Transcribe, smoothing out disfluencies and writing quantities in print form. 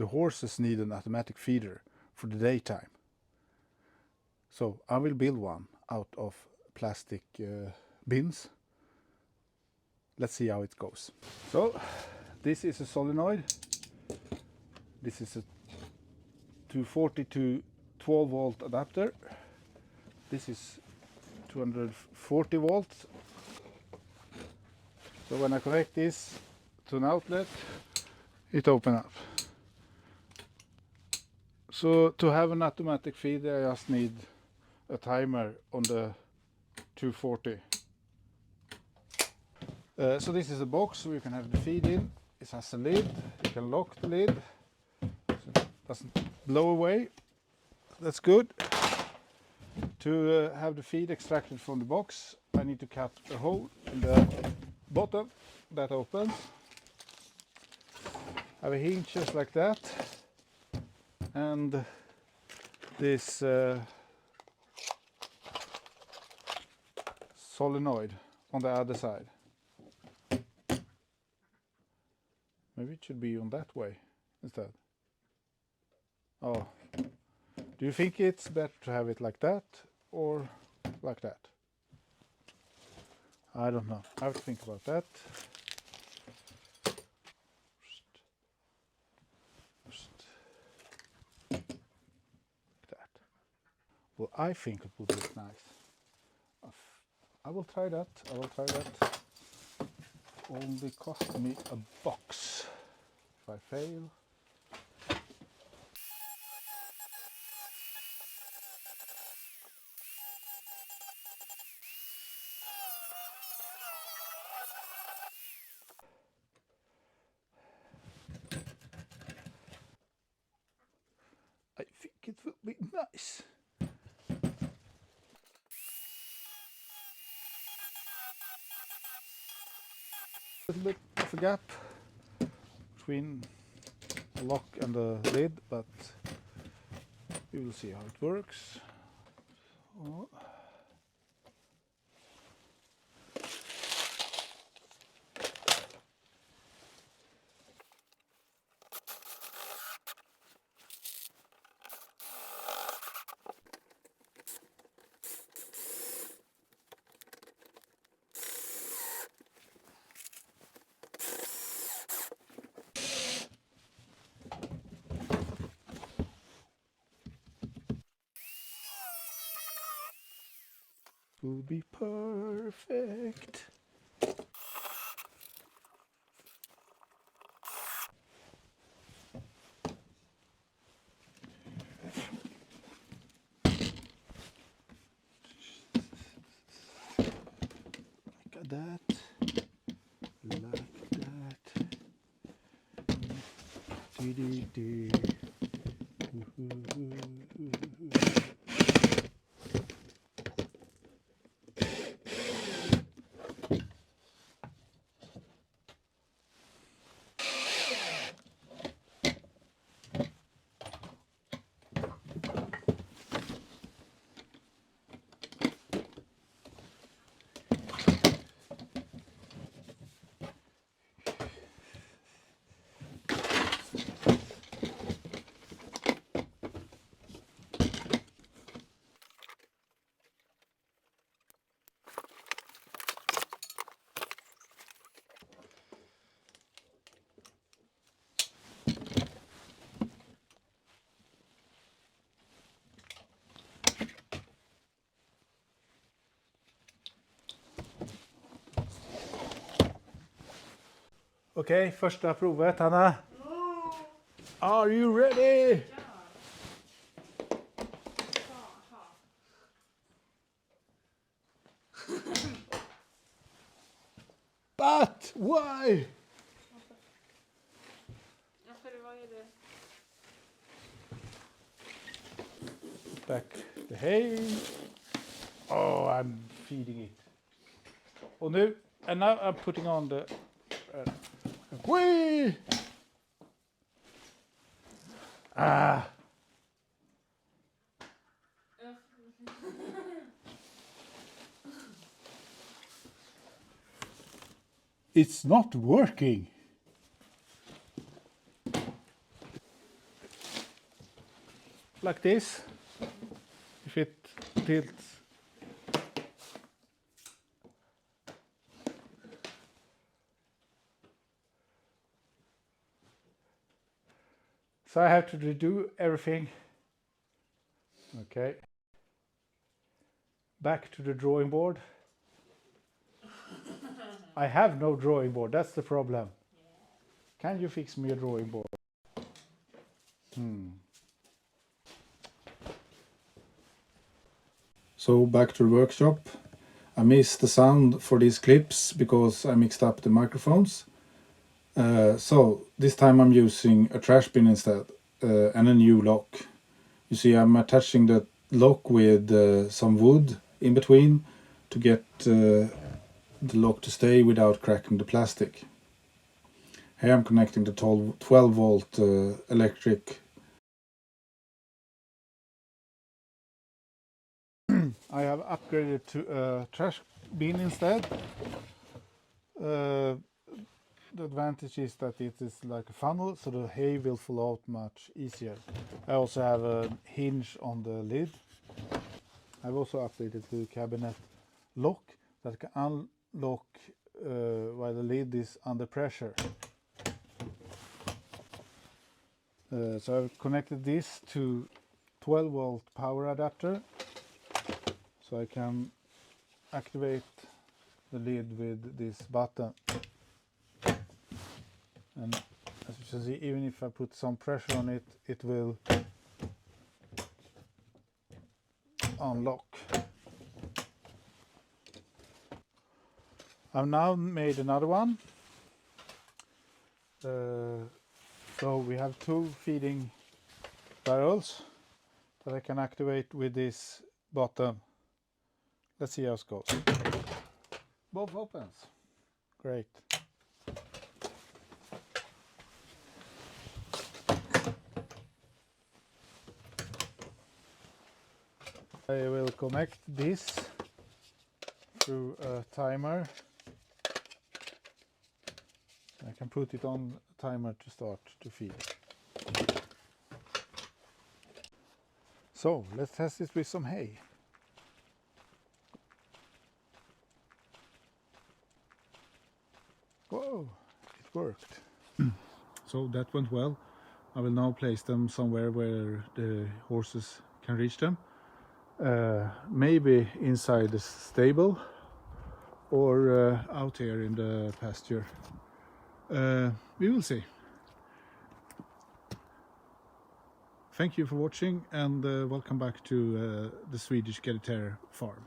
the horses need an automatic feeder for the daytime. So I will build one out of plastic bins. Let's see how it goes. So this is a solenoid. This is a 240 to 12 volt adapter. This is 240 volts. So when I connect this to an outlet, it opens up. So to have an automatic feeder, I just need a timer on the 240. So this is a box where you can have the feed in. It has a lid. You can lock the lid so it doesn't blow away. That's good. To have the feed extracted from the box, I need to cut a hole in the bottom that opens. I have a hinge just like that, and this solenoid on the other side. Maybe it should be on that way instead. Oh, do you think it's better to have it like that or like that? I don't know. I have to think about that. Like that. Well, I think it would look nice. I will try that. I will try that. Only cost me a box. If I fail. I think it will be nice. A little bit of a gap between the lock and the lid, but we will see how it works. So. Will be perfect. Like that. Like that. Dee-dee-dee. Okej, första provet, Hanna. Are you ready? But why? Back the hay. Oh, I'm feeding it. Och nu, and now I'm putting on the whee! Ah. It's not working. like this. If it tilts. So I have to redo everything. Okay. Back to the drawing board. I have no drawing board, that's the problem. Can you fix me a drawing board? So back to the workshop. I missed the sound for these clips because I mixed up the microphones. So this time I'm using a trash bin instead and a new lock. You see, I'm attaching the lock with some wood in between to get the lock to stay without cracking the plastic. Here I'm connecting the 12 volt electric. I have upgraded to a trash bin instead. The advantage is that it is like a funnel, so the hay will flow out much easier. I also have a hinge on the lid. I've also updated to the cabinet lock that can unlock while the lid is under pressure. So I've connected this to 12 volt power adapter, so I can activate the lid with this button. And as you can see, even if I put some pressure on it, it will unlock. I've now made another one. So we have two feeding barrels that I can activate with this button. Let's see how it goes. Both opens. Great. I will connect this through a timer. I can put it on a timer to start to feed. So let's test it with some hay. Whoa, it worked. So that went well. I will now place them somewhere where the horses can reach them. Maybe inside the stable or out here in the pasture. We will see. Thank you for watching and welcome back to the Swedish Gadgeteer Farm.